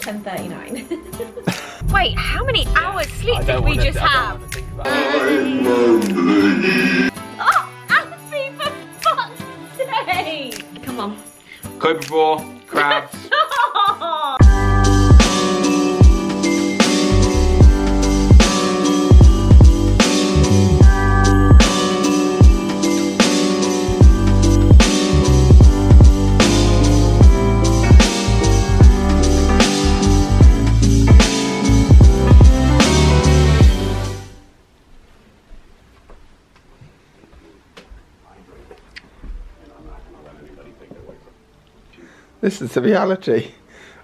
10:39. Wait, how many hours sleep did we just have? Oh, Alfie, for fuck's sake! Come on. Cobra ball, crabs. This is the reality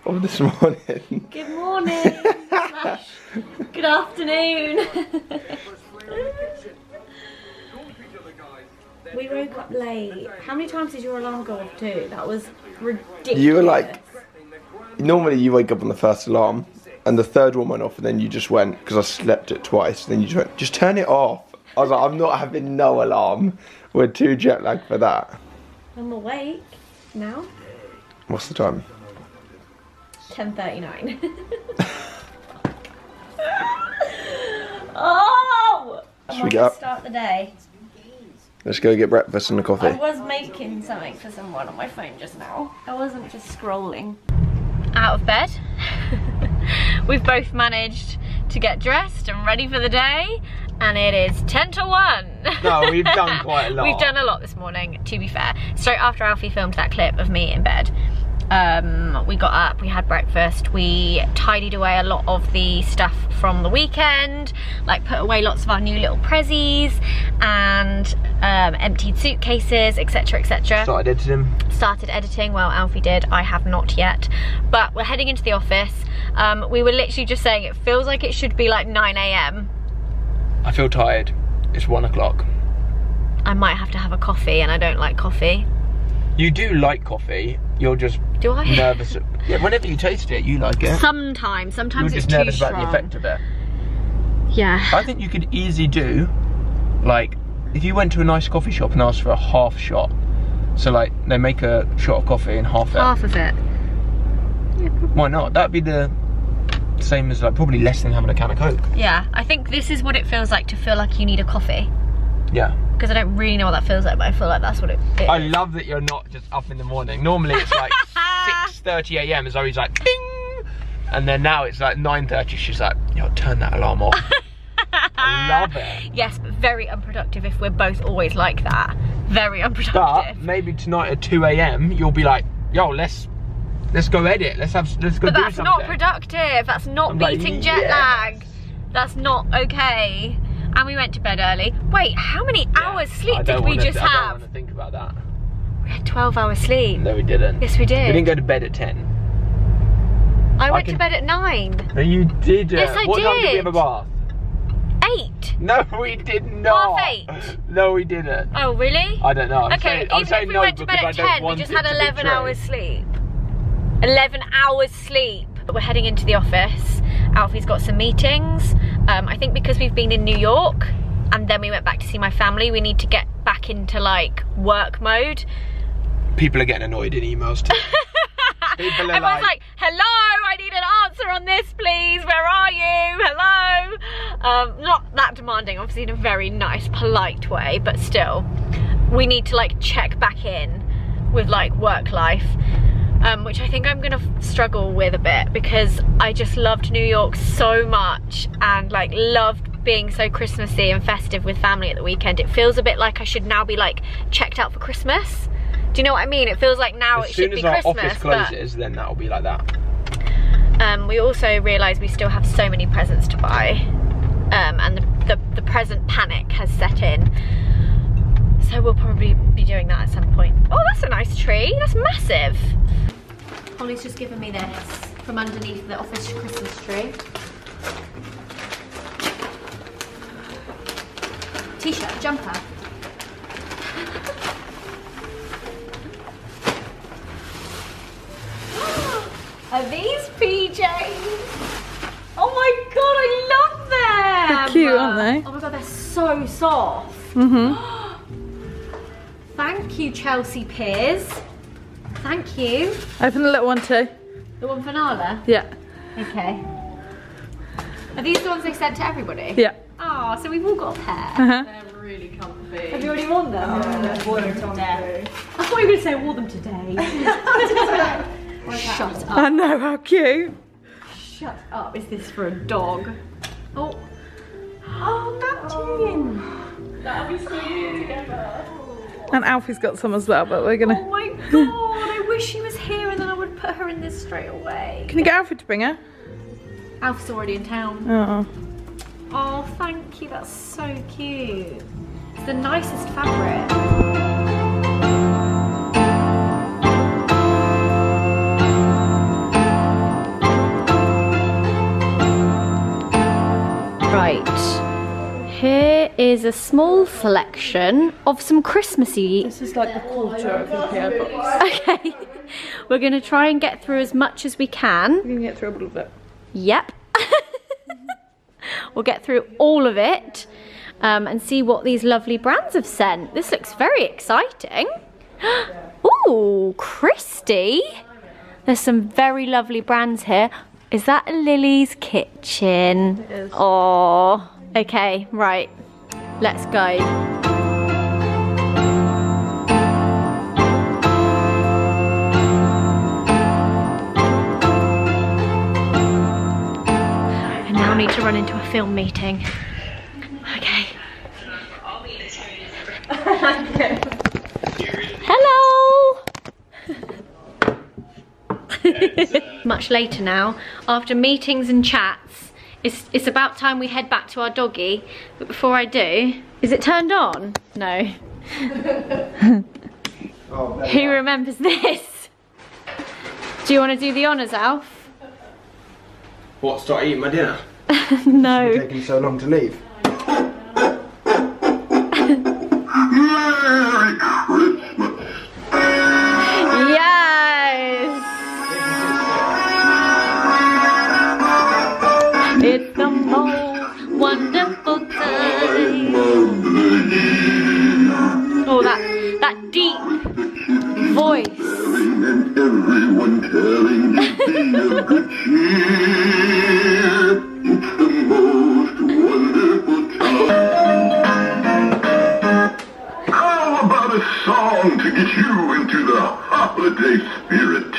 of this morning. Good morning. Good afternoon. We woke up late. How many times did your alarm go off too? That was ridiculous. You were like, normally you wake up on the first alarm and the third one went off and then you just went, because I slept it twice, and then you just went, just turn it off. I was like, I'm not having no alarm. We're too jet lagged for that. I'm awake now. What's the time? 10:39. Oh! Should we get up? Start the day. Let's go get breakfast and a coffee. I was making something for someone on my phone just now. I wasn't just scrolling. Out of bed. We've both managed to get dressed and ready for the day. And it is 10 to 1. No, we've done quite a lot. We've done a lot this morning, to be fair. Straight after Alfie filmed that clip of me in bed, we got up, we had breakfast, we tidied away a lot of the stuff from the weekend, like put away lots of our new little prezzies and emptied suitcases, etc, etc. Started editing, well, Alfie did, I have not yet. But we're heading into the office. We were literally just saying it feels like it should be like 9 AM. I feel tired. It's 1 o'clock. I might have to have a coffee, and I don't like coffee. You do like coffee. You're just do I? nervous. Yeah, whenever you taste it, you like it. Sometimes You're it's just too nervous strong. about the effect of it. Yeah. I think you could easily do, like, if you went to a nice coffee shop and asked for a half shot. So like, they make a shot of coffee and half it. Half of it. Yeah, why not? That'd be the same as like probably less than having a can of Coke. Yeah, I think this is what it feels like to feel like you need a coffee. Yeah. Because I don't really know what that feels like, but I feel like that's what it is. I love that you're not just up in the morning. Normally it's like 6:30 AM as always like ding! And then now it's like 9:30. She's like, yo, turn that alarm off. I love it. Yes, but very unproductive if we're both always like that. Very unproductive. But maybe tonight at 2 AM you'll be like, yo, let's go edit. Let's go do something. But that's not productive. That's not beating jet lag. That's not okay. And we went to bed early. Wait, how many hours sleep did we just have? I don't want to think about that. We had 12 hours sleep. No, we didn't. Yes, we did. We didn't go to bed at 10. I went to bed at 9. No, you didn't. Yes, I did. What time did we have a bath? 8. No, we did not. 8:30. No, we didn't. Oh, really? I don't know. Okay, I'm even saying if we no went to bed at 10, we just had 11 hours sleep. 11 hours sleep. We're heading into the office. Alfie's got some meetings. I think because we've been in New York and then we went back to see my family, we need to get back into like work mode. People are getting annoyed in emails too. People are Everyone's like, hello, I need an answer on this please, where are you, hello? Not that demanding, obviously in a very nice, polite way, but still, we need to like check back in with like work life. Which I think I'm gonna struggle with a bit because I just loved New York so much and like loved being so Christmassy and festive with family at the weekend. It feels a bit like I should now be like checked out for Christmas. Do you know what I mean? It feels like now it should be Christmas. As soon as our office closes, then that'll be like that. We also realise we still have so many presents to buy, and the present panic has set in. So we'll probably be doing that at some point. Oh, that's a nice tree. That's massive. Holly's just given me this from underneath the office Christmas tree. T-shirt, jumper. Are these PJs? Oh my god, I love them! They're cute, aren't they? Oh my god, they're so soft. Thank you, Chelsea Peers. Thank you. Open the little one too. The one for Nala? Yeah. Okay. Are these the ones they sent to everybody? Yeah. Oh, so we've all got a pair. They're really comfy. Have you already worn them? Yeah, I've worn them today. I thought you were going to say I wore them today. Shut up. I know, how cute. Shut up. Is this for a dog? Oh. Oh, Martin. That'll be so cute together. And Alfie's got some as well, but we're gonna... Oh my god, I wish she was here and then I would put her in this straight away. Can you get Alfie to bring her? Alf's already in town. Oh. Oh, thank you, that's so cute. It's the nicest fabric. Right, here is a small selection of some Christmassy. This is like a quarter of the PO box. Okay, we're gonna try and get through as much as we can. You can get through a little bit. Yep. We'll get through all of it and see what these lovely brands have sent. This looks very exciting. Ooh, Christy. There's some very lovely brands here. Is that Lily's Kitchen? It is. Oh, okay, right. Let's go. I need to run into a film meeting. Okay. Hello! Much later now, after meetings and chats, it's about time we head back to our doggy. But before I do, is it turned on? No. Who remembers this? Do you want to do the honours, Alf? What, start eating my dinner? No. It's taking so long to leave. Yes! It's the most wonderful time. Oh, that deep voice. And everyone telling me of good cheer. It's the most wonderful time. How about a song to get you into the holiday spirit?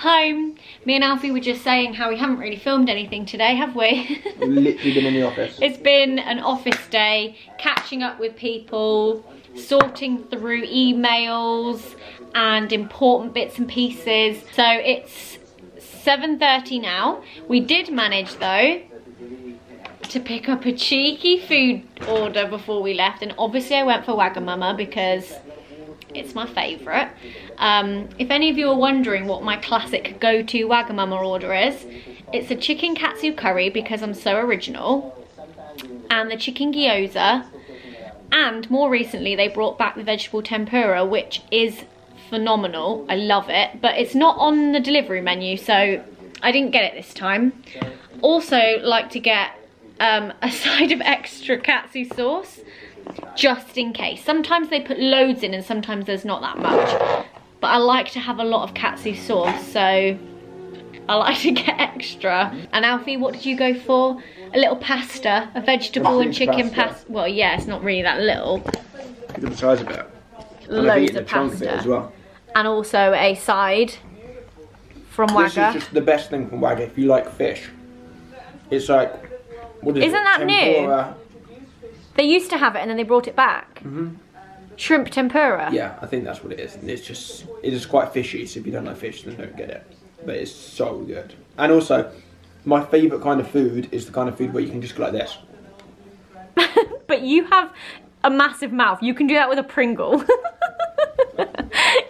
Home, me and Alfie were just saying how we haven't really filmed anything today, have we? We've literally been in the office. It's been an office day, catching up with people, sorting through emails and important bits and pieces. So it's 7:30 now. We did manage though to pick up a cheeky food order before we left, and obviously I went for Wagamama because it's my favourite. If any of you are wondering what my classic go-to Wagamama order is, it's a chicken katsu curry because I'm so original, and the chicken gyoza, and more recently they brought back the vegetable tempura, which is phenomenal. I love it, but it's not on the delivery menu, so I didn't get it this time. Also like to get a side of extra katsu sauce, just in case. Sometimes they put loads in and sometimes there's not that much, but I like to have a lot of katsu sauce, so I like to get extra. And Alfie, what did you go for? A little pasta, a vegetable and chicken pasta. Well, yeah, it's not really that little. Look at the size of it. Loads of pasta. As well. And also a side from This Wagga. is just the best thing from Wagga if you like fish. It's like, what is Isn't it? that Tempura. They used to have it and then they brought it back. Shrimp tempura. Yeah, I think that's what it is. And it is quite fishy, so if you don't like fish, then don't get it. But it's so good. And also, my favourite kind of food is the kind of food where you can just go like this. But you have a massive mouth. You can do that with a Pringle.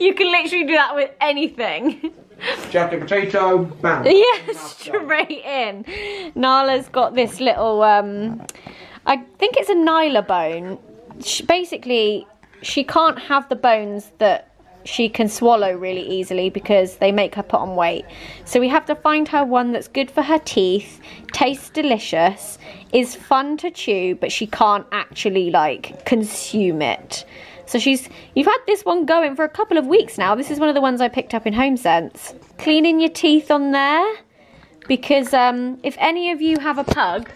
You can literally do that with anything. Jacket potato, bam. Yeah, straight in. Nala's got this little, I think it's a Nyla bone. Basically, she can't have the bones that she can swallow really easily because they make her put on weight. So we have to find her one that's good for her teeth, tastes delicious, is fun to chew, but she can't actually like consume it. So you've had this one going for a couple of weeks now. This is one of the ones I picked up in HomeSense. Cleaning your teeth on there, because if any of you have a pug,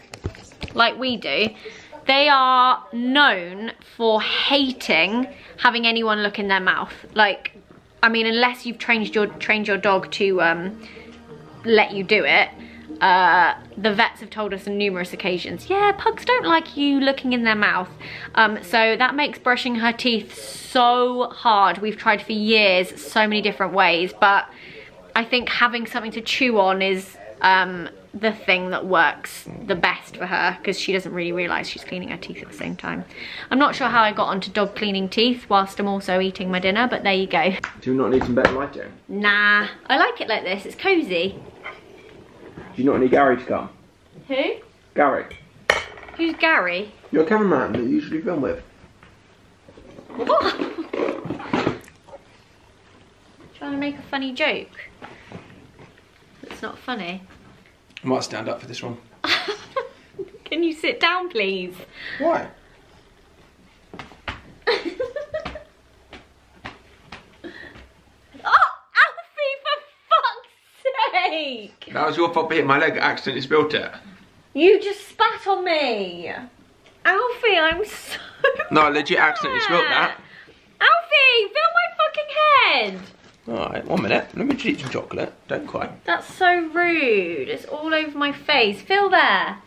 like we do, they are known for hating having anyone look in their mouth. Like, I mean, unless you've trained your dog to let you do it. The vets have told us on numerous occasions, yeah, pugs don't like you looking in their mouth. So that makes brushing her teeth so hard. We've tried for years, so many different ways, but I think having something to chew on is the thing that works the best for her, because she doesn't really realise she's cleaning her teeth at the same time. I'm not sure how I got onto dog cleaning teeth whilst I'm also eating my dinner, but there you go. Do you not need some better lighting? Nah, I like it like this, it's cosy. Do you not need Gary to come? Who? Gary. Who's Gary? Your cameraman that you usually film with. What? Trying to make a funny joke. It's not funny. I might stand up for this one. Can you sit down, please? Why? That was your fault for hitting my leg. I accidentally spilled it. You just spat on me. Alfie, I'm so No, I legit accidentally spilled that. Alfie, fill my fucking head. Alright, 1 minute. Let me just eat some chocolate. Don't cry. That's so rude. It's all over my face. Feel there.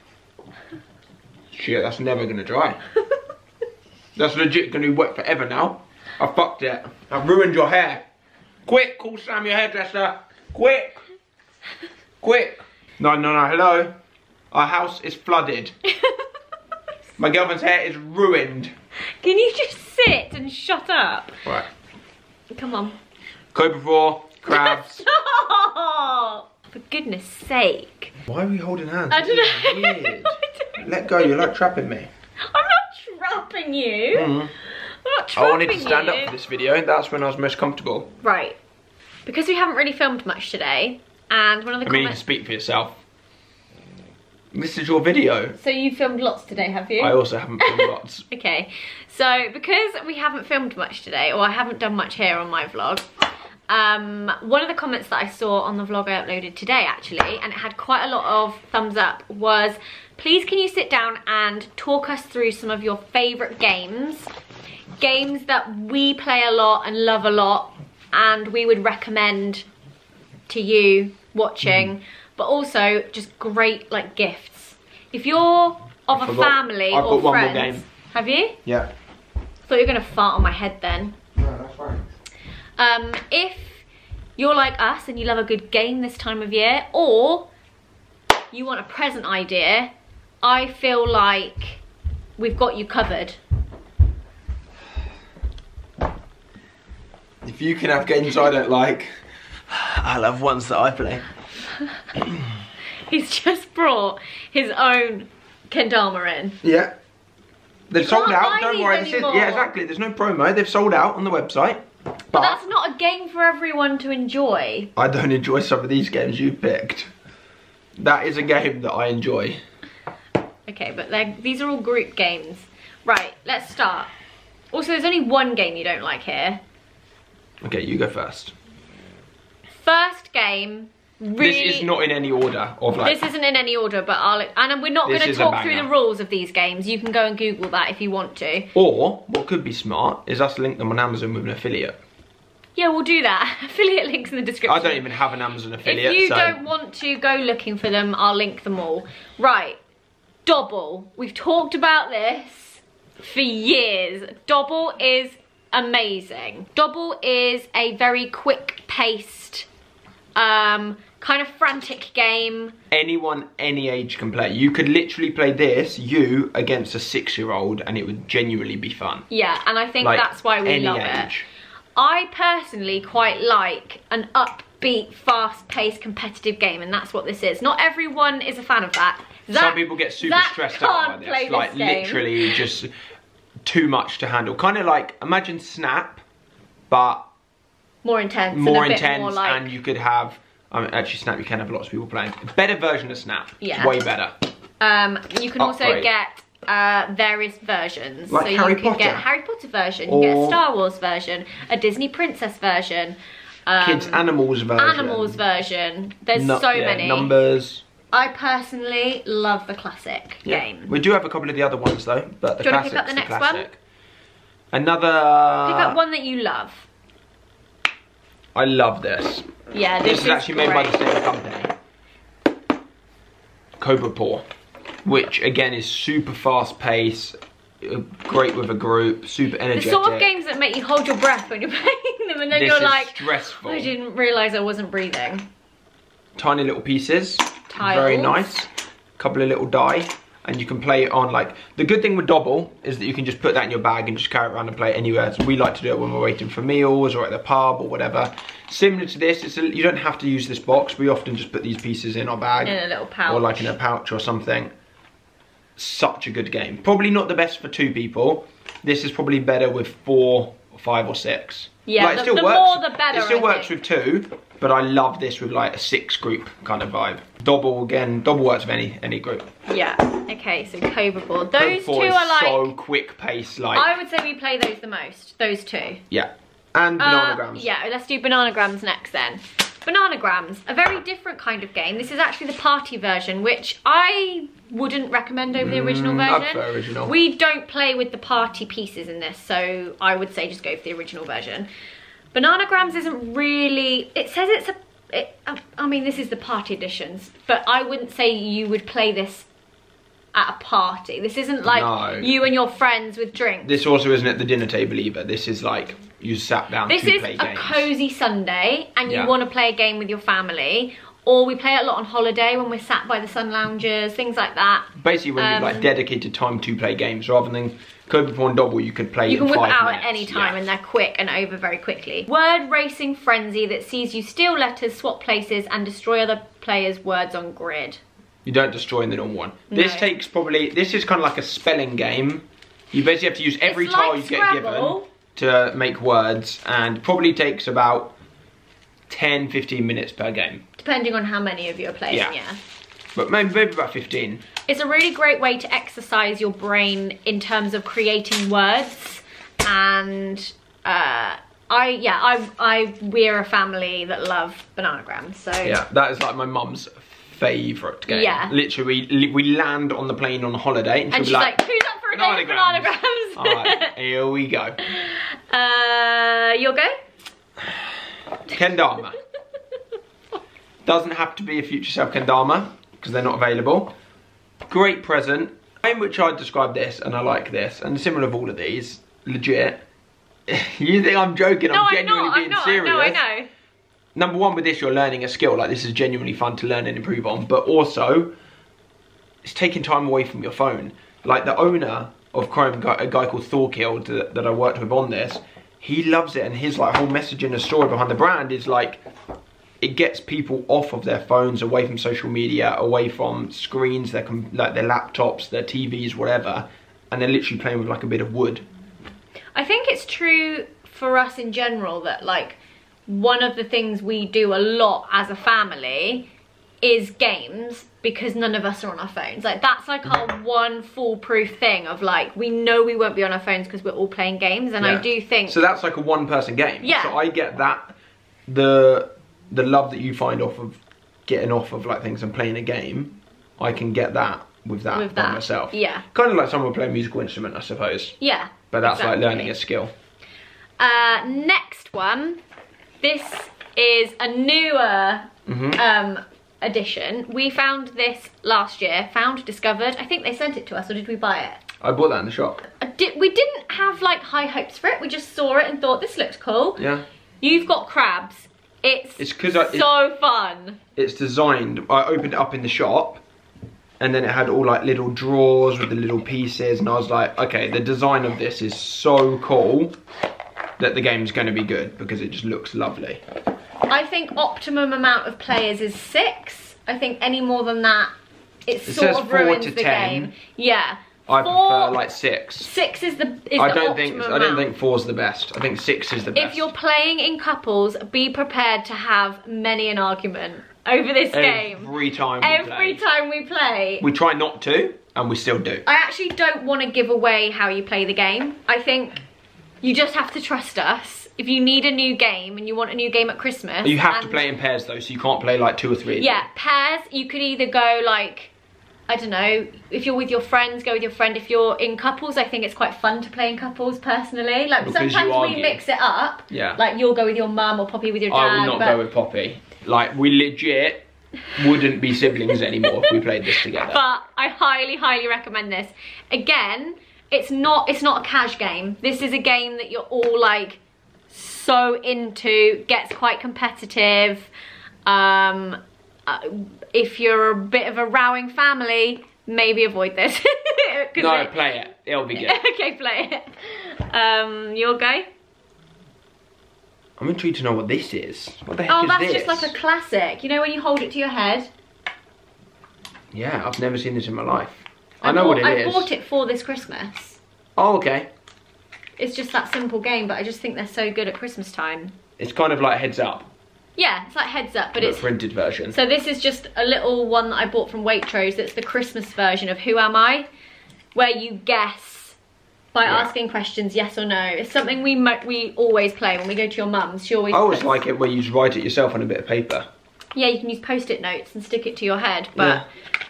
Shit, that's never gonna dry. That's legit gonna be wet forever now. I fucked it. I've ruined your hair. Quick, call Sam, your hairdresser. Quick. Quick. No, hello. Our house is flooded. My girlfriend's hair is ruined. Can you just sit and shut up? Right. Come on. Cobra 4, crabs. Stop! For goodness sake. Why are we holding hands? I don't know. Weird. Let go, you're like trapping me. I'm not trapping you. I'm not trapping you. I wanted to stand up for this video. That's when I was most comfortable. Right. Because we haven't really filmed much today, and one of the I mean, you can speak for yourself. This is your video. So you filmed lots today, have you? I also haven't filmed lots. Okay, so because we haven't filmed much today, or I haven't done much here on my vlog, one of the comments that I saw on the vlog I uploaded today, actually, and it had quite a lot of thumbs up, was, please can you sit down and talk us through some of your favourite games that we play a lot and love a lot, and we would recommend to you watching, but also just great like gifts. If you're of a family or friends, have you? Yeah. Thought you were gonna fart on my head then. No, that's fine. If you're like us and you love a good game this time of year, or you want a present idea, I feel like we've got you covered. If you can have games I don't like, I'll have ones that I play. He's just brought his own Kendama in. Yeah. They've sold can't out, buy don't these worry. This is, anymore. yeah, exactly. There's no promo. They've sold out on the website. But that's not a game for everyone to enjoy. I don't enjoy some of these games you picked. That is a game that I enjoy. Okay, but these are all group games. Right, let's start. Also, there's only one game you don't like here. Okay, you go first. First game, really... This is not in any order of like... This isn't in any order, but and we're not going to talk through the rules of these games. You can go and Google that if you want to. Or, what could be smart, is us link them on Amazon with an affiliate. Yeah, we'll do that. Affiliate links in the description. I don't even have an Amazon affiliate, If you don't want to go looking for them, I'll link them all. Right, Dobble. We've talked about this for years. Dobble is amazing. Dobble is a very quick-paced, kind of frantic game. Anyone, any age can play. You could literally play this, you, against a 6-year-old, and it would genuinely be fun. Yeah, and I think like, that's why we love it. I personally quite like an upbeat, fast-paced, competitive game, and that's what this is. Not everyone is a fan of that. Some people get super stressed out by this. Like, literally just too much to handle. Kind of like, imagine Snap, but... more intense. More and a intense, bit more like... and you could have... actually, Snap, you can have lots of people playing. A better version of Snap. Yeah. It's way better. You can also get various versions. Like so Harry you can Potter? get Harry Potter version, you get a Or- Star Wars version, a Disney Princess version, Kids Animals version. Animals version. There's so many. Numbers. I personally love the classic Yeah. game. We do have a couple of the other ones though, but the Do you wanna classic's pick up the next one? classic. Another. Pick up one that you love. I love this. Yeah, This is actually made by great. the same company. Cobra Paw, which again is super fast paced, great with a group, super energetic. The sort of games that make you hold your breath when you're playing them, and then This you're is like, stressful. I didn't realise I wasn't breathing. Tiny little pieces, Tiles. very nice. Couple of little die, and you can play it on like. The good thing with Dobble is that you can just put that in your bag and just carry it around and play it anywhere. So we like to do it when we're waiting for meals or at the pub or whatever. Similar to this, you don't have to use this box. We often just put these pieces in our bag. In a little pouch. Or like in a pouch or something. Such a good game. Probably not the best for 2 people. This is probably better with 4 or 5 or 6. Yeah, like, the it still works. more the better, It still I works think. with 2, but I love this with like a 6 group kind of vibe. Dobble again, Dobble works with any group. Yeah. Okay, so Cobra Paw. Those Cobra Paw two is are like. so quick pace, like. I would say we play those the most. Those two. Yeah. And Bananagrams. Yeah, let's do Bananagrams next then. Bananagrams, a very different kind of game. This is actually the party version, which I wouldn't recommend over the original I version. prefer original. We don't play with the party pieces in this, so I would say just go for the original version. Bananagrams isn't really, it says it's I mean, this is the party editions, but I wouldn't say you would play this at a party. This isn't like No. you and your friends with drinks. This also isn't at the dinner table either. This is like, you sat down This to is play a games. cozy Sunday and you Yeah. want to play a game with your family, or we play it a lot on holiday when we're sat by the sun lounges, things like that. Basically when you've like dedicated time to play games, rather than Cobra Paw and Dobble, you could play You can in whip 5 it out minutes. at any time Yeah. and they're quick and over very quickly. Word racing frenzy that sees you steal letters, swap places and destroy other players' words on grid. You don't destroy in the normal one. This No. takes probably, this is kind of like a spelling game. You basically have to use every It's tile like you get given Scrabble. to make words, and probably takes about 10-15 minutes per game. Depending on how many of you are playing, Yeah. yeah. But maybe about 15. It's a really great way to exercise your brain in terms of creating words, and we're a family that love Bananagrams, so Yeah, that is like my mum's favourite game. Yeah. Literally, we land on the plane on holiday and she'll and be she's like, who's up for a game of Bananagrams? Alright, here we go. You'll go? Kendama. Doesn't have to be a future self Kendama, because they're not available. Great present. In which I describe this, and I like this, and similar of all of these, legit. You think I'm joking? No, I'm genuinely being serious. I know. Number one, with this, you're learning a skill. Like, this is genuinely fun to learn and improve on. But also, it's taking time away from your phone. Like, the owner of Chrome, a guy called Thorkild that I worked with on this, he loves it. And his like whole message and the story behind the brand is like, it gets people off of their phones, away from social media, away from screens, like their laptops, their TVs, whatever. And they're literally playing with like a bit of wood. I think it's true for us in general that like one of the things we do a lot as a family is games, because none of us are on our phones. Like that's like our one foolproof thing of like, we know we won't be on our phones because we're all playing games, and I do think... So that's like a one-person game. Yeah. So I get that, the love that you find off of getting off of like things and playing a game, I can get that with that by myself. Yeah. Kind of like someone would play a musical instrument, I suppose. Yeah. But that's exactly. like learning a skill. Next one. This is a newer edition. We found this last year. Discovered. I think they sent it to us, or did we buy it? I bought that in the shop. We didn't have like high hopes for it. We just saw it and thought this looks cool. Yeah. You've got crabs. It's 'cause so fun. It's designed, I opened it up in the shop, and then it had all like little drawers with the little pieces, and I was like, okay, the design of this is so cool that the game's going to be good, because it just looks lovely. I think optimum amount of players is 6. I think any more than that, it says sort of 4 ruins to the 10. game. Yeah. I 4, prefer like 6. 6 is the I optimum don't think 4's the best. I think 6 is the best. If you're playing in couples, be prepared to have many an argument over this game. Every time we Every play. time we play. We try not to, and we still do. I actually don't want to give away how you play the game. I think you just have to trust us. If you need a new game and you want a new game at Christmas... You have to play in pairs though, so you can't play like 2 or 3. Yeah, pairs, you could either go like, I don't know, if you're with your friends, go with your friend. If you're in couples, I think it's quite fun to play in couples personally. Like Because sometimes we mix it up. Yeah. Like you'll go with your mum or Poppy with your dad. I will not go with Poppy. Like we legit wouldn't be siblings anymore if we played this together. But I highly, highly recommend this. Again, it's not a cash game. This is a game that you're all like so into, gets quite competitive. If you're a bit of a rowing family, maybe avoid this. No, play it. It'll be good. Okay, play it. You'll go? I'm intrigued to know what this is. What the heck Oh, is that's this? just like a classic. You know when you hold it to your head? Yeah, I've never seen this in my life. I know what it is. I bought it for this Christmas. Oh, okay. It's just that simple game, but I just think they're so good at Christmas time. It's kind of like Heads Up. Yeah, it's like Heads Up, but it's... printed version. So this is just a little one that I bought from Waitrose that's the Christmas version of Who Am I? Where you guess by asking questions, yes or no. It's something we always play when we go to your mum's. She always I always puts- like it where you just write it yourself on a bit of paper. Yeah, you can use Post-it notes and stick it to your head. But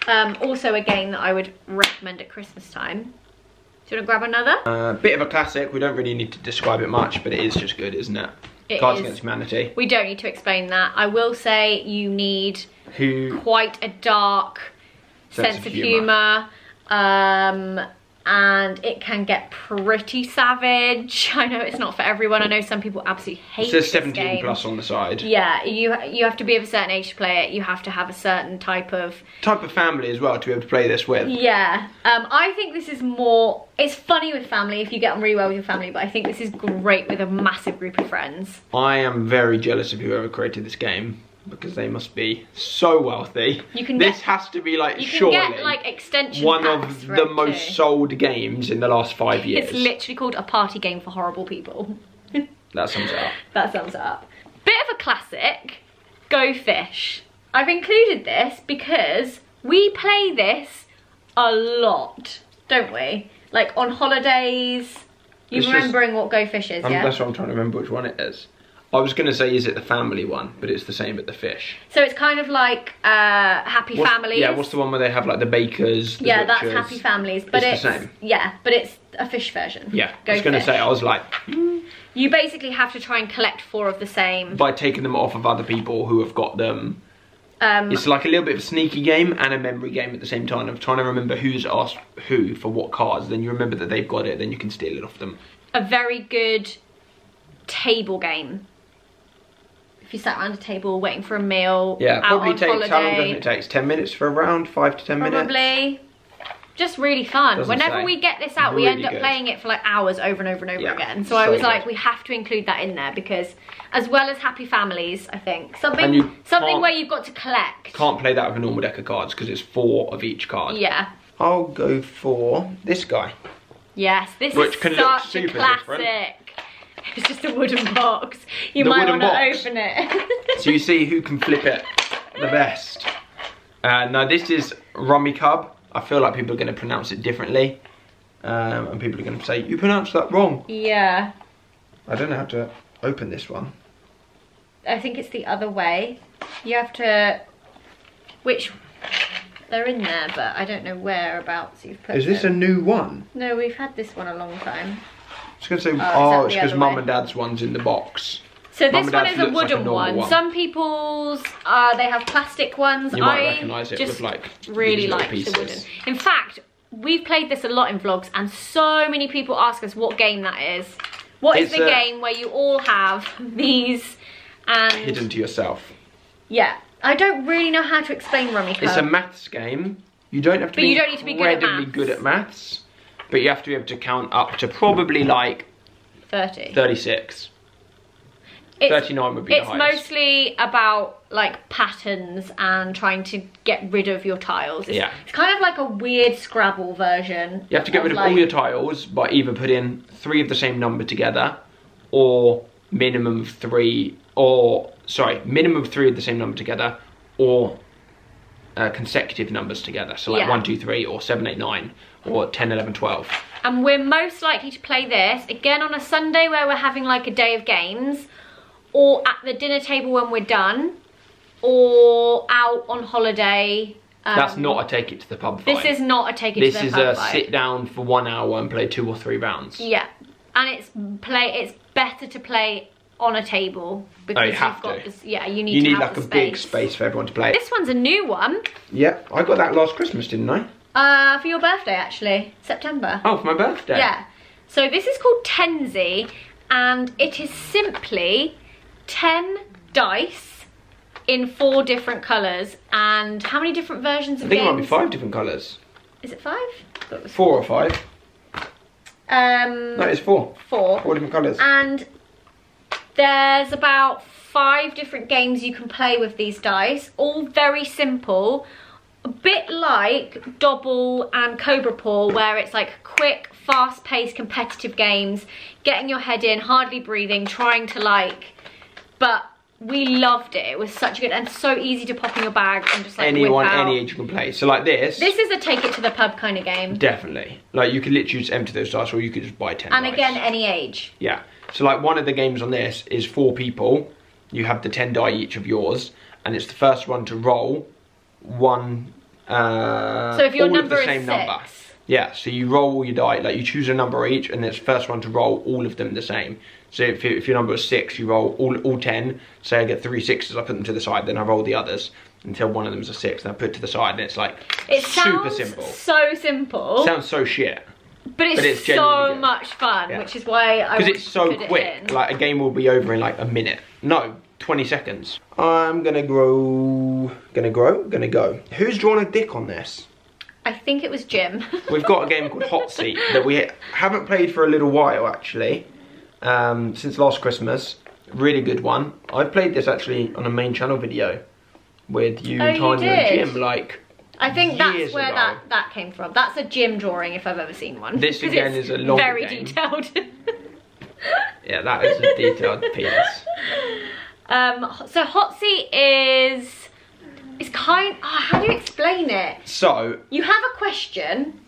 also a game that I would recommend at Christmas time. Do you want to grab another? Bit of a classic. We don't really need to describe it much, but it is just good, isn't it? It Cards is. Against Humanity. We don't need to explain that. I will say you need Who quite a dark sense of humour. And it can get pretty savage. I know it's not for everyone. I know some people absolutely hate it says this 17 game. plus on the side. Yeah, you have to be of a certain age to play it. You have to have a certain type of family as well to be able to play this with. Yeah, I think this is more, it's funny with family if you get on really well with your family, but I think this is great with a massive group of friends. I am very jealous of whoever created this game because they must be so wealthy. This has to be like, surely get like extension one packs of for the it most too. sold games in the last 5 years. It's literally called a party game for horrible people. That sums it up. That sums it up. Bit of a classic, Go Fish. I've included this because we play this a lot, don't we? Like on holidays. You It's remembering what Go Fish is, yeah? That's what I'm trying to remember which one it is. I was going to say, is it the family one? But it's the same at the fish. So it's kind of like Happy Families. Yeah, what's the one where they have like the bakers, the Yeah, that's butchers? Happy Families. But It's the same. Yeah, but it's a fish version. Yeah, Go I was going to Fish. say, I was like, You basically have to try and collect 4 of the same. by taking them off of other people who have got them. It's like a little bit of a sneaky game and a memory game at the same time of trying to remember who's asked who for what cards. Then you remember that they've got it, then you can steal it off them. A very good table game. If you sat around a table waiting for a meal, Yeah, out probably on takes, holiday, how long does it take? 10 minutes for a round? 5 to 10 minutes? probably. Just really fun. Doesn't Whenever say. we get this out, we Really end up good. playing it for like hours over and over and over Yeah, again. So I was so like, good. we have to include that in there because, as well as Happy Families, I think And something you can't- where you've got to collect. Can't play that with a normal deck of cards because it's 4 of each card. Yeah. I'll go for this guy. Yes, this Which is can look such a super classic. different. It's just a wooden box. You The might wooden want to box. open it. So you see who can flip it the best. Now this is Rummikub. I feel like people are going to pronounce it differently. And people are going to say, you pronounced that wrong. Yeah. I don't know how to open this one. I think it's the other way. You have to... Which... They're in there, but I don't know whereabouts you've put Is this a them. new one? No, we've had this one a long time. I was going to say, is oh, that it's the because other Mum way? and Dad's one's in the box. So Mum this and one Dad's is a looks like a wooden normal one. Some people's, they have plastic ones. You might I recognise it just with like really these little like the pieces. wooden. In fact, we've played this a lot in vlogs and so many people ask us what game that is. What is It's the a- game where you all have these and... Hidden to yourself. Yeah. I don't really know how to explain Rummikub. It's a maths game. You don't have to But be you don't need to be good at incredibly maths. good at maths. But you have to be able to count up to probably like 30. 36. 39 would be the It's highest. mostly about like patterns and trying to get rid of your tiles. It's, Yeah. it's kind of like a weird Scrabble version. You have to get rid of all your tiles by either putting 3 of the same number together or minimum of 3 of the same number together or consecutive numbers together. So like Yeah. 1, 2, 3, or 7, 8, 9, or 10, 11, 12. And we're most likely to play this again on a Sunday where we're having like a day of games, or at the dinner table when we're done, or out on holiday. That's not a take it to the pub vibe. This is not a take it This to the is pub a vibe. sit down for 1 hour and play 2 or 3 rounds. Yeah, and it's better to play on a table because you have you've got to. this, yeah, you need You to need have like the a big space for everyone to play. This one's a new one. Yeah, I got that last Christmas, didn't I? For your birthday actually, September. Oh, for my birthday. Yeah. So this is called Tenzi, and it is simply 10 dice in 4 different colours. And how many different versions of I think games? it might be 5 different colours. Is it 5? I thought it was 4 or 5. No, No, it's 4. 4. 4 different colours. And there's about 5 different games you can play with these dice, all very simple. A bit like Dobble and Cobra Paw, where it's like quick, fast-paced, competitive games, getting your head in, hardly breathing, trying to like, but we loved it. It was such good and so easy to pop in your bag and just like Anyone, whip out. any age you can play. So like this. This is a take it to the pub kind of game. Definitely. Like you could literally just empty those dice, or you could just buy 10 And dice. again, any age. Yeah. So like one of the games on this is 4 people. You have the 10 die each of yours, and it's the first one to roll one. So if your all of number the is same 6. number. Yeah. So you roll all your die. Like you choose a number each, and it's the first one to roll all of them the same. So if your number is 6, you roll all 10. Say I get 3 6s, I put them to the side. Then I roll the others until one of them is a 6. Then I put it to the side, and it's like super simple. So simple. Sounds so shit. But it's genuinely so good. much fun, Yeah. which is why I Because want it's so to put quick. it in. Like a game will be over in like a minute. No, 20 seconds. I'm gonna go. Who's drawn a dick on this? I think it was Jim. We've got a game called Hot Seat that we haven't played for a little while actually. Since last Christmas. Really good one. I've played this actually on a main channel video with you, Oh, you Tanya, and did? Jim. Like I think that's years where ago. that came from. That's a Jim drawing if I've ever seen one. This 'Cause again it's is a longer very game. detailed. Yeah, that is a detailed penis. So Hot Seat is how do you explain it? So You have a question.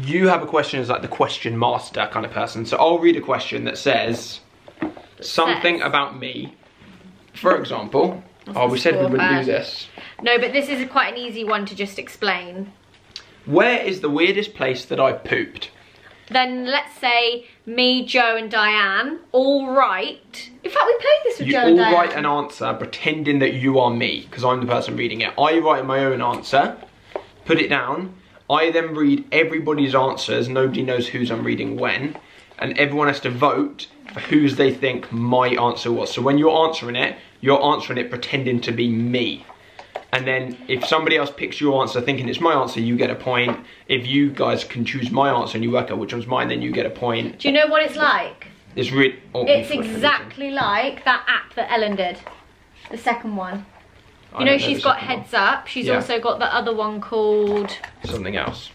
you have a question as like the question master kind of person. So I'll read a question that says something about me. For example, we said we wouldn't do this. No, but this is quite an easy one to just explain. Where is the weirdest place that I've pooped? Then let's say me, Joe and Diane all write. In fact, we played this with You Joe all and Diane. write an answer pretending that you are me, because I'm the person reading it. I write my own answer, put it down. I then read everybody's answers. Nobody knows whose I'm reading when. And everyone has to vote for whose they think my answer was. So when you're answering it pretending to be me. And then if somebody else picks your answer thinking it's my answer, you get a point. If you guys can choose my answer and you work out which one's mine, then you get a point. Do you know what it's like? It's really... Oh, It's exactly like that app that Ellen did. The second one. You know, she's got Heads Up. She's Yeah. also got the other one called... Something else.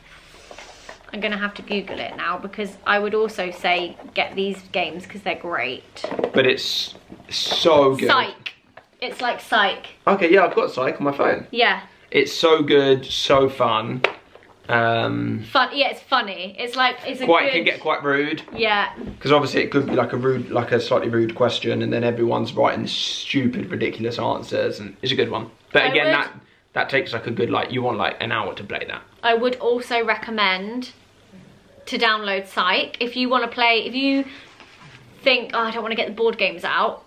I'm going to have to Google it now because I would also say get these games because they're great. But it's so good. Psych. It's like Psych. Okay, yeah, I've got Psych on my phone. Yeah. It's so good, so fun. Fun. Yeah, it's funny. It's like, it's a It good... can get quite rude. Yeah. Because obviously it could be like a slightly rude question, and then everyone's writing stupid, ridiculous answers, and it's a good one. But again, that takes like a good, like, you want like an hour to play that. I would also recommend to download Psych. If you want to play, if you think, oh, I don't want to get the board games out,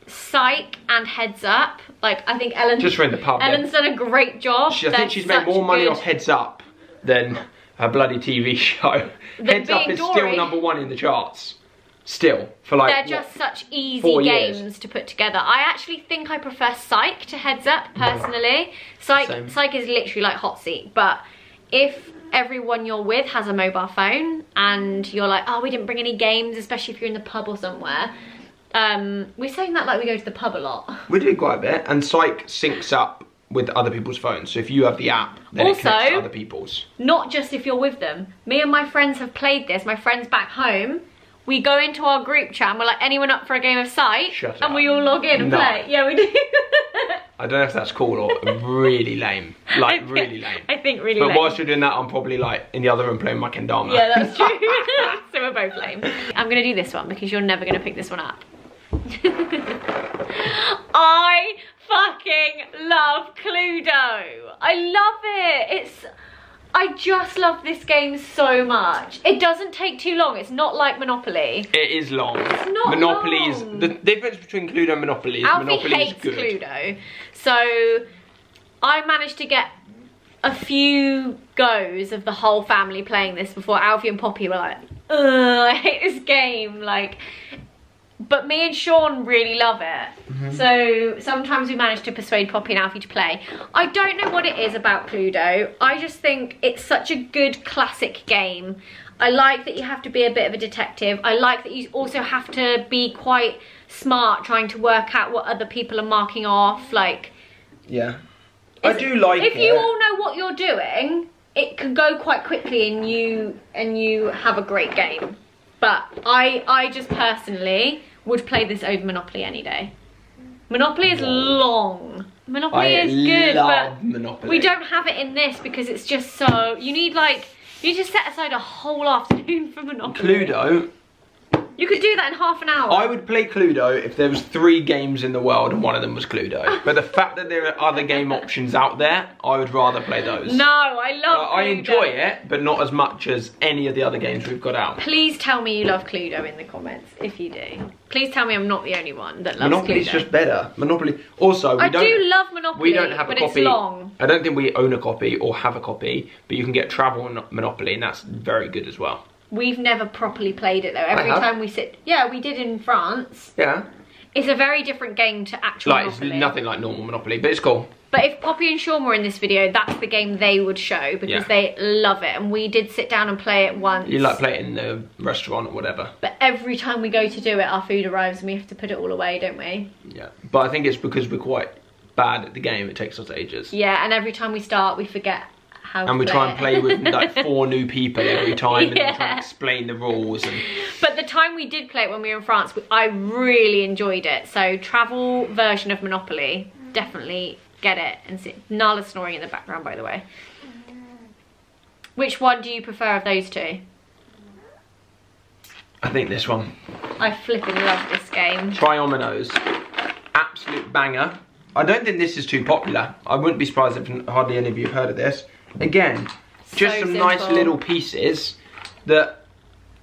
Psych and Heads Up, like, I think Ellen... Just for in the pub. Ellen's done a great job. I think she's made more money off Heads Up than her bloody TV show. Heads Up is still #1 in the charts. Still. For like, they're just such easy 4 games years. to put together. I actually think I prefer Psych to Heads Up, personally. Same. Psych is literally like Hot Seat, but if everyone you're with has a mobile phone and you're like, oh, we didn't bring any games, especially if you're in the pub or somewhere, we're saying that like we go to the pub a lot. We do quite a bit, and Psych syncs up with other people's phones. So if you have the app, then it connects to other people's. Not just if you're with them. Me and my friends have played this. My friends back home, we go into our group chat and we're like, anyone up for a game of Psych? Shut and up. we all log in and No. play. Yeah, we do. I don't know if that's cool or really lame. Like, really lame. I think really But lame. whilst you're doing that, I'm probably like in the other room playing my Kendama. Yeah, that's true. So we're both lame. I'm gonna do this one because you're never gonna pick this one up. I fucking love Cluedo. I love it. I just love this game so much. It doesn't take too long. It's not like Monopoly. It is long. It's not Monopoly long. is the difference between Cluedo and Monopoly is Alfie Monopoly hates is good. Cluedo. So I managed to get a few goes of the whole family playing this before Alfie and Poppy were like, ugh, I hate this game. Like, but me and Sean really love it. So sometimes we manage to persuade Poppy and Alfie to play. I don't know what it is about Cluedo. I just think it's such a good classic game. I like that you have to be a bit of a detective. I like that you also have to be quite smart trying to work out what other people are marking off. Like, Yeah. I do like it. if you all know what you're doing, it can go quite quickly and you have a great game. But I just personally would play this over Monopoly any day. Monopoly is long. Monopoly is good, love but Monopoly. we don't have it in this because it's just so, you need to set aside a whole afternoon for Monopoly. Cluedo, You could do that in half an hour. I would play Cluedo if there was 3 games in the world and one of them was Cluedo. But the fact that there are other game options out there, I would rather play those. No, I love Cluedo. I enjoy it, but not as much as any of the other games we've got out. Please tell me you love Cluedo in the comments, if you do. Please tell me I'm not the only one that loves Monopoly's Cluedo. just better. Monopoly. Also, I do love Monopoly, we don't have a but copy. it's long. I don't think we own a copy or have a copy, but you can get travel Monopoly, and that's very good as well. We've never properly played it though. Every have. time we sit, yeah, we did in France. Yeah. It's a very different game to actual Like, it's Monopoly. nothing like normal Monopoly, but it's cool. But if Poppy and Sean were in this video, that's the game they would show because Yeah. they love it. And we did sit down and play it once. You like play it in the restaurant or whatever. But every time we go to do it, our food arrives and we have to put it all away, don't we? Yeah. But I think it's because we're quite bad at the game. It takes us ages. Yeah, and every time we start, we forget how to And we play try and it. play with like 4 new people every time, and then we try Yeah. and explain the rules. And But the time we did play it when we were in France, I really enjoyed it. So travel version of Monopoly, definitely get it. And see. Nala's snoring in the background, by the way. Which one do you prefer of those two? I think this one. I flipping love this game. Triominoes. Absolute banger. I don't think this is too popular. I wouldn't be surprised if hardly any of you have heard of this. Again, just So some nice simple. little pieces that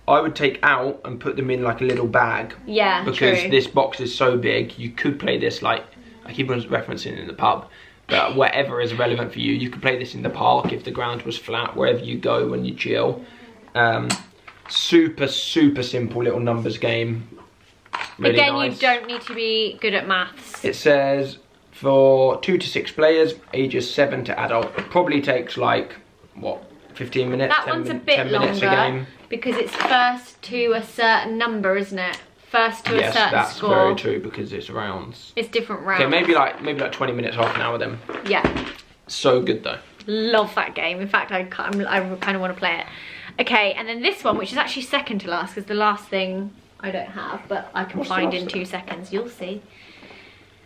I would take out and put them in like a little bag. Yeah, Because true. this box is so big, you could play this like, I keep on referencing in the pub, but whatever is relevant for you, you could play this in the park if the ground was flat, wherever you go when you chill. Super, super simple little numbers game. Really Again, nice. you don't need to be good at maths. It says for 2 to 6 players, ages 7 to adult. It probably takes like, what, 15 minutes? That 10 one's a 10 bit minutes a longer game. because it's first to a certain number, isn't it? First to a Yes, certain that's score. very true because it's rounds. It's different rounds. Okay, maybe like 20 minutes, half an hour then. Yeah. So good though. Love that game. In fact, I kind of want to play it. Okay, and then this one, which is actually second to last, because the last thing I don't have, but I can find in 2 seconds. You'll see.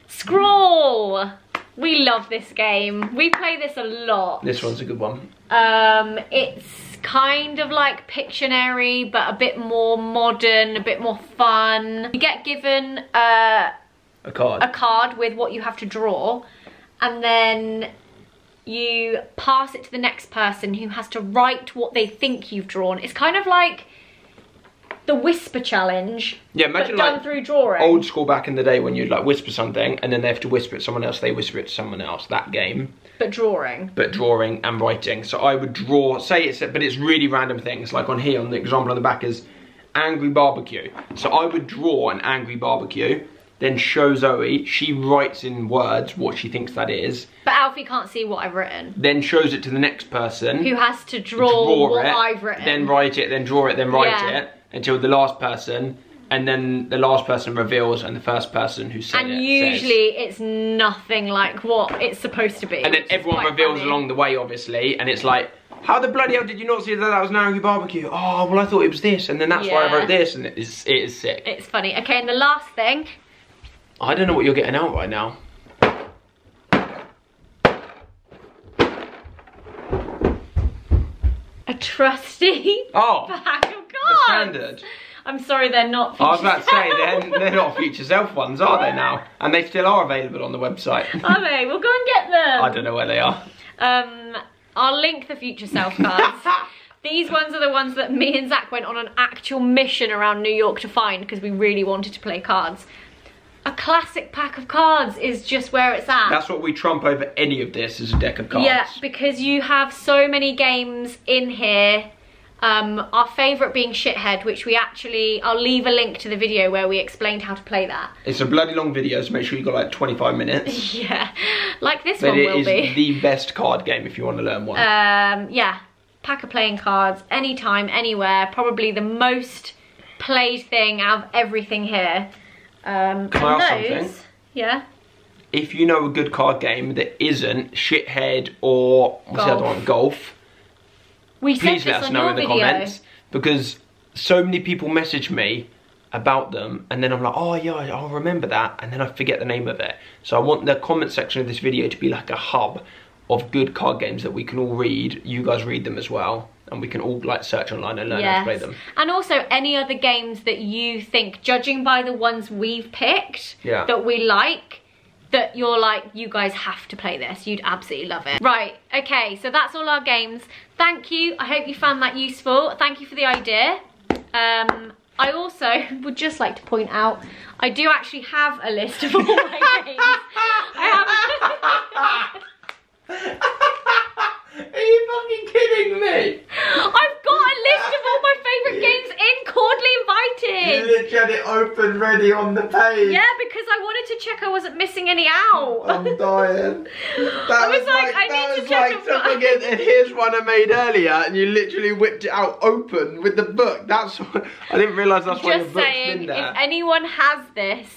Scroll. We love this game. We play this a lot. This one's a good one. It's kind of like Pictionary, but a bit more modern, a bit more fun. You get given A card. a card with what you have to draw, and then you pass it to the next person who has to write what they think you've drawn. It's kind of like the whisper challenge, Yeah, imagine but done like through drawing. old school back in the day when you'd like whisper something and then they have to whisper it to someone else, they whisper it to someone else, that game. But drawing. But drawing and writing. So I would draw, but it's really random things. Like on here, on the example on the back is angry barbecue. So I would draw an angry barbecue, then show Zoe, she writes in words what she thinks that is, But Alfie can't see what I've written. then shows it to the next person. Who has to draw what it, I've written. then write it, then draw it, then write Yeah. it, until the last person, and then the last person reveals and the first person who said And it usually says. it's nothing like what it's supposed to be. And then which is everyone quite reveals funny. along the way, obviously, and it's like, how the bloody hell did you not see that that was an angry barbecue? Oh, well I thought it was this, and then that's why I Yeah. wrote this, and it is sick. It's funny. Okay, and the last thing. I don't know what you're getting out right now. trusty pack of cards. The standard. I'm sorry, they're not. I was about to say they're not Future Self ones, are they now? And they still are available on the website. Are they? We'll go and get them. I don't know where they are. I'll link the Future Self cards. These ones are the ones that me and Zach went on an actual mission around New York to find because we really wanted to play cards. A classic pack of cards is just where it's at. That's what we trump over any of this, is a deck of cards. Yeah, because you have so many games in here. Our favourite being Shithead, which I'll leave a link to the video where we explained how to play that. It's a bloody long video, so make sure you've got like 25 minutes. Yeah, like this one will be. But it is the best card game if you want to learn one. Yeah, pack of playing cards, anytime, anywhere. Probably the most played thing out of everything here. Can I ask something? Yeah. If you know a good card game that isn't Shithead or what's the other one? Golf. Please let us know in the comments, because so many people message me about them and then I'm like, oh yeah, I'll remember that, and then I forget the name of it. So I want the comment section of this video to be like a hub of good card games that we can all read. You guys read them as well, and we can all like search online and learn how to play them. And also any other games that you think, judging by the ones we've picked, that we like, that you're like, you guys have to play this, you'd absolutely love it. Right, okay, so that's all our games. Thank you, I hope you found that useful. Thank you for the idea. I also would just like to point out, I do actually have a list of all my games. I have... Are you fucking kidding me? I've got a list of all my favourite games in Cordially Invited. You literally had it open ready on the page. Yeah, because I wanted to check I wasn't missing any out. I'm dying. I was like, I need to check and here's one I made earlier, and you literally whipped it out open with the book. That's what, I didn't realise that's why your book's been there. If anyone has this,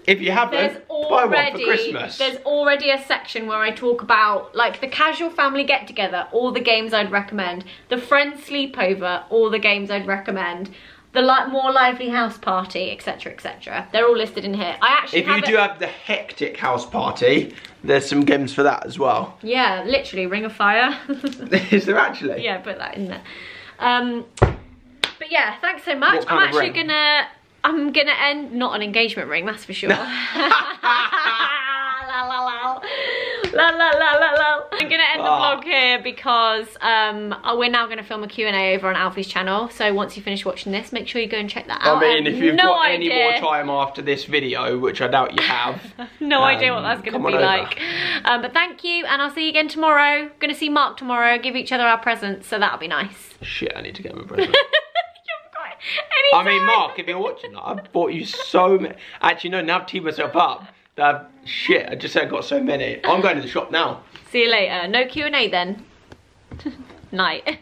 if you haven't, buy one for Christmas. There's already a section where I talk about like the casual family get together, all the games I'd recommend, the friends sleepover, all the games I'd recommend, the more lively house party, etc, etc. They're all listed in here. I actually if you do have the hectic house party, there's some games for that as well. Yeah, literally Ring of Fire. Is there actually? Yeah, put that in there. But yeah, thanks so much. I'm gonna end, not an engagement ring, that's for sure. La la la. La la la la la. I'm gonna end the vlog here because we're now gonna film a Q&A over on Alfie's channel. So once you finish watching this, make sure you go and check that out. I mean, if you've got any more time after this video, which I doubt you have. No idea what that's gonna be like. But thank you, and I'll see you again tomorrow. Gonna see Mark tomorrow, give each other our presents, so that'll be nice. Shit, I need to get him a present. Anytime. I mean, Mark, if you're watching that, I bought you so many. Actually, no, now I've teed myself up. Shit, I just said I got so many. I'm going to the shop now. See you later. No Q&A then. Night.